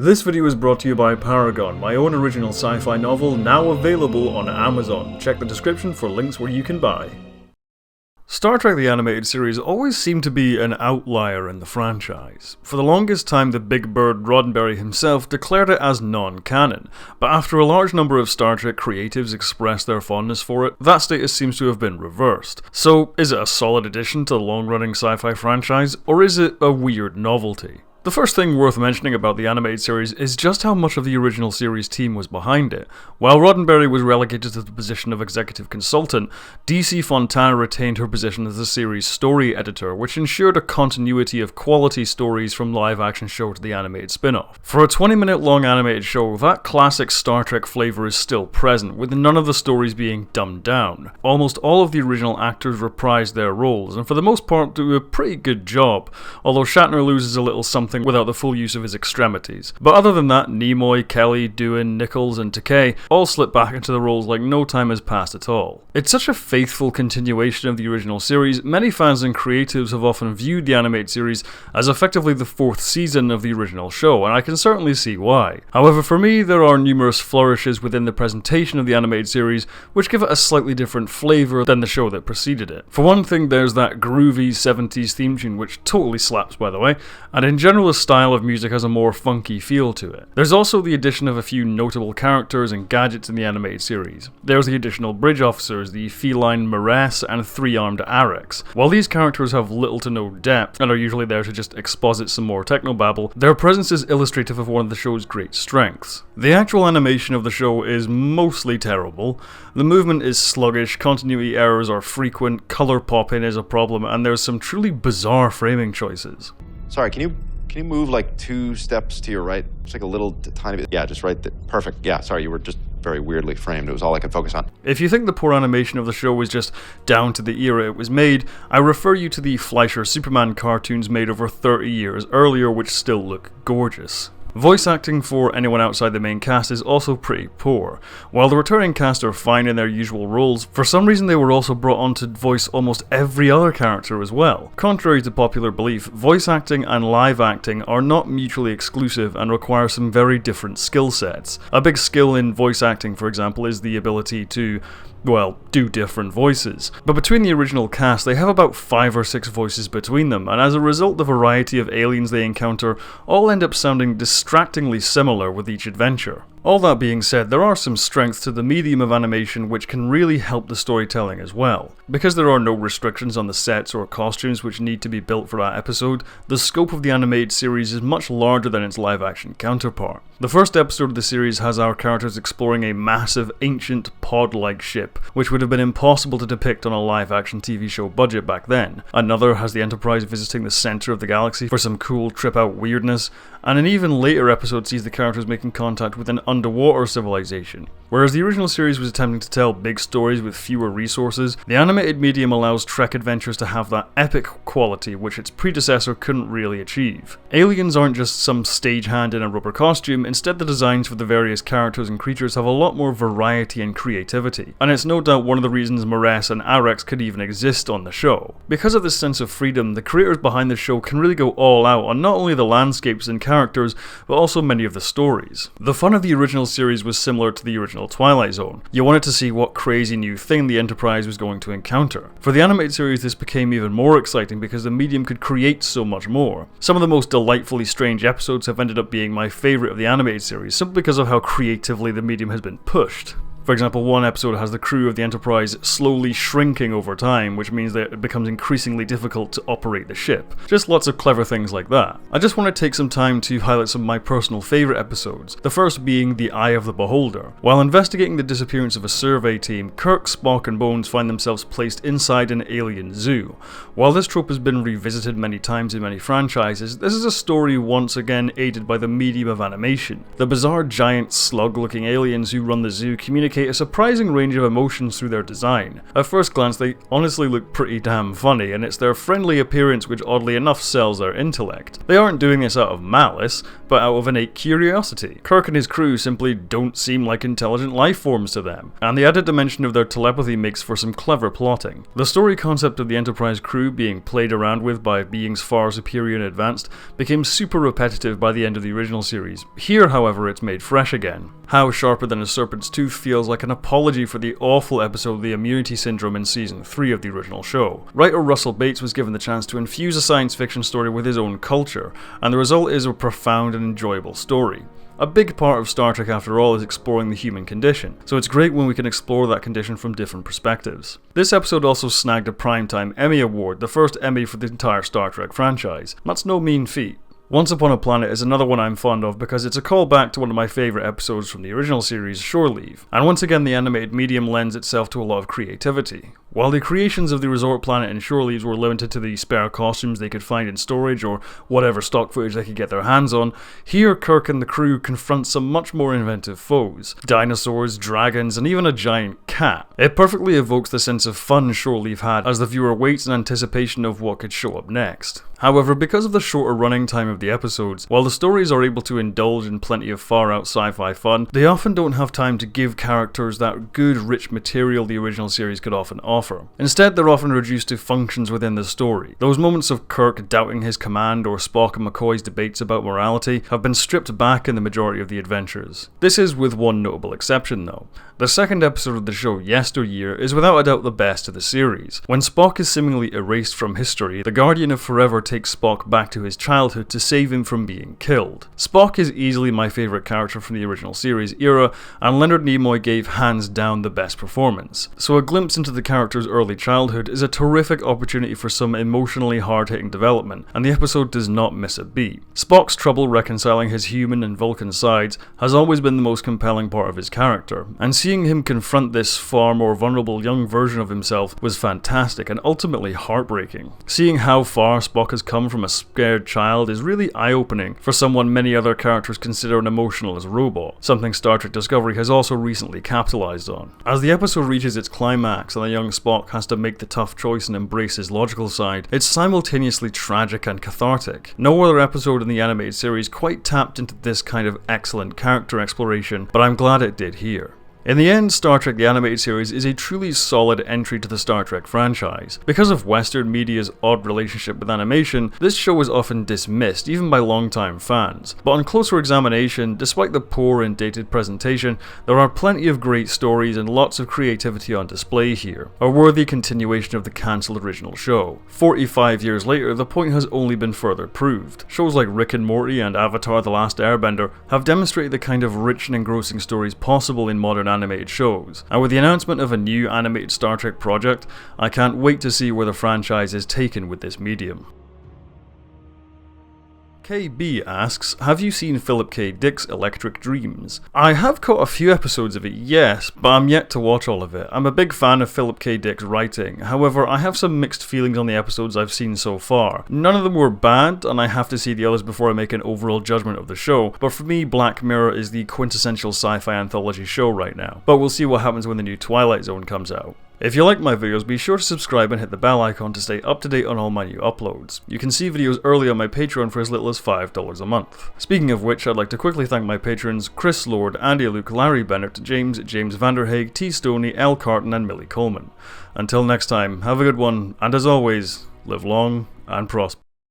This video is brought to you by Paragon, my own original sci-fi novel, now available on Amazon. Check the description for links where you can buy. Star Trek the Animated Series always seemed to be an outlier in the franchise. For the longest time, the big bird Roddenberry himself declared it as non-canon, but after a large number of Star Trek creatives expressed their fondness for it, that status seems to have been reversed. So, is it a solid addition to the long-running sci-fi franchise, or is it a weird novelty? The first thing worth mentioning about the animated series is just how much of the original series team was behind it. While Roddenberry was relegated to the position of executive consultant, DC Fontana retained her position as the series' story editor, which ensured a continuity of quality stories from live-action show to the animated spin-off. For a 20-minute long animated show, that classic Star Trek flavour is still present, with none of the stories being dumbed down. Almost all of the original actors reprised their roles, and for the most part do a pretty good job, although Shatner loses a little something without the full use of his extremities. But other than that, Nimoy, Kelly, Doohan, Nichols and Takei all slip back into the roles like no time has passed at all. It's such a faithful continuation of the original series, many fans and creatives have often viewed the animated series as effectively the fourth season of the original show, and I can certainly see why. However, for me, there are numerous flourishes within the presentation of the animated series which give it a slightly different flavour than the show that preceded it. For one thing, there's that groovy 70s theme tune, which totally slaps by the way, and in general the style of music has a more funky feel to it. There's also the addition of a few notable characters and gadgets in the animated series. There's the additional bridge officers, the feline Maress and three-armed Arex. While these characters have little to no depth and are usually there to just exposit some more technobabble, their presence is illustrative of one of the show's great strengths. The actual animation of the show is mostly terrible. The movement is sluggish, continuity errors are frequent, color pop-in is a problem, and there's some truly bizarre framing choices. Sorry, can you move like 2 steps to your right? Just like a little tiny bit. Yeah, just right there. Perfect. Yeah, sorry, you were just very weirdly framed. It was all I could focus on. If you think the poor animation of the show was just down to the era it was made, I refer you to the Fleischer Superman cartoons made over 30 years earlier, which still look gorgeous. Voice acting for anyone outside the main cast is also pretty poor. While the returning cast are fine in their usual roles, for some reason they were also brought on to voice almost every other character as well. Contrary to popular belief, voice acting and live acting are not mutually exclusive and require some very different skill sets. A big skill in voice acting, for example, is the ability to, well, do different voices. But between the original cast, they have about 5 or 6 voices between them, and as a result, the variety of aliens they encounter all end up sounding distractingly similar with each adventure. All that being said, there are some strengths to the medium of animation which can really help the storytelling as well. Because there are no restrictions on the sets or costumes which need to be built for that episode, the scope of the animated series is much larger than its live-action counterpart. The first episode of the series has our characters exploring a massive, ancient, pod-like ship, which would have been impossible to depict on a live-action TV show budget back then. Another has the Enterprise visiting the center of the galaxy for some cool trip-out weirdness, and an even later episode sees the characters making contact with an underwater civilization. Whereas the original series was attempting to tell big stories with fewer resources, the animated medium allows Trek adventures to have that epic quality which its predecessor couldn't really achieve. Aliens aren't just some stagehand in a rubber costume, instead the designs for the various characters and creatures have a lot more variety and creativity, and it's no doubt one of the reasons Maress and Arex could even exist on the show. Because of this sense of freedom, the creators behind the show can really go all out on not only the landscapes and characters, but also many of the stories. The fun of the original series was similar to the original Twilight Zone. You wanted to see what crazy new thing the Enterprise was going to encounter. For the animated series, this became even more exciting because the medium could create so much more. Some of the most delightfully strange episodes have ended up being my favourite of the animated series, simply because of how creatively the medium has been pushed. For example, one episode has the crew of the Enterprise slowly shrinking over time, which means that it becomes increasingly difficult to operate the ship. Just lots of clever things like that. I just want to take some time to highlight some of my personal favourite episodes, the first being The Eye of the Beholder. While investigating the disappearance of a survey team, Kirk, Spock and Bones find themselves placed inside an alien zoo. While this trope has been revisited many times in many franchises, this is a story once again aided by the medium of animation. The bizarre giant slug-looking aliens who run the zoo communicate indicate a surprising range of emotions through their design. At first glance, they honestly look pretty damn funny, and it's their friendly appearance which oddly enough sells their intellect. They aren't doing this out of malice, but out of innate curiosity. Kirk and his crew simply don't seem like intelligent life forms to them, and the added dimension of their telepathy makes for some clever plotting. The story concept of the Enterprise crew being played around with by beings far superior and advanced became super repetitive by the end of the original series. Here, however, it's made fresh again. How Sharper Than a Serpent's Tooth feels like an apology for the awful episode The Immunity Syndrome in Season 3 of the original show. Writer Russell Bates was given the chance to infuse a science fiction story with his own culture, and the result is a profound and enjoyable story. A big part of Star Trek, after all, is exploring the human condition, so it's great when we can explore that condition from different perspectives. This episode also snagged a Primetime Emmy Award, the first Emmy for the entire Star Trek franchise. That's no mean feat. Once Upon a Planet is another one I'm fond of because it's a callback to one of my favourite episodes from the original series, Shore Leave, and once again the animated medium lends itself to a lot of creativity. While the creations of the resort planet in Shore Leaves were limited to the spare costumes they could find in storage or whatever stock footage they could get their hands on, here Kirk and the crew confront some much more inventive foes. Dinosaurs, dragons, and even a giant cat. It perfectly evokes the sense of fun Shore Leave had as the viewer waits in anticipation of what could show up next. However, because of the shorter running time of the episodes, while the stories are able to indulge in plenty of far-out sci-fi fun, they often don't have time to give characters that good, rich material the original series could often offer. Instead, they're often reduced to functions within the story. Those moments of Kirk doubting his command or Spock and McCoy's debates about morality have been stripped back in the majority of the adventures. This is with one notable exception though. The second episode of the show, Yesteryear, is without a doubt the best of the series. When Spock is seemingly erased from history, the Guardian of Forever takes Spock back to his childhood to save him from being killed. Spock is easily my favourite character from the original series era, and Leonard Nimoy gave hands down the best performance. So a glimpse into the character's early childhood is a terrific opportunity for some emotionally hard-hitting development, and the episode does not miss a beat. Spock's trouble reconciling his human and Vulcan sides has always been the most compelling part of his character, and seeing him confront this far more vulnerable young version of himself was fantastic and ultimately heartbreaking. Seeing how far Spock has come from a scared child is really eye-opening for someone many other characters consider an emotionless robot, something Star Trek Discovery has also recently capitalized on. As the episode reaches its climax and the young Spock has to make the tough choice and embrace his logical side, it's simultaneously tragic and cathartic. No other episode in the animated series quite tapped into this kind of excellent character exploration, but I'm glad it did here. In the end, Star Trek the Animated Series is a truly solid entry to the Star Trek franchise. Because of Western media's odd relationship with animation, this show is often dismissed, even by longtime fans. But on closer examination, despite the poor and dated presentation, there are plenty of great stories and lots of creativity on display here, a worthy continuation of the cancelled original show. 45 years later, the point has only been further proved. Shows like Rick and Morty and Avatar: The Last Airbender have demonstrated the kind of rich and engrossing stories possible in modern animated shows, and with the announcement of a new animated Star Trek project, I can't wait to see where the franchise is taken with this medium. KB asks, have you seen Philip K. Dick's Electric Dreams? I have caught a few episodes of it, yes, but I'm yet to watch all of it. I'm a big fan of Philip K. Dick's writing, however I have some mixed feelings on the episodes I've seen so far. None of them were bad, and I have to see the others before I make an overall judgment of the show, but for me Black Mirror is the quintessential sci-fi anthology show right now. But we'll see what happens when the new Twilight Zone comes out. If you like my videos, be sure to subscribe and hit the bell icon to stay up to date on all my new uploads. You can see videos early on my Patreon for as little as $5 a month. Speaking of which, I'd like to quickly thank my patrons Chris Lord, Andy Luke, Larry Bennett, James Vanderhaeg, T. Stoney, L. Carton and Millie Coleman. Until next time, have a good one, and as always, live long and prosper.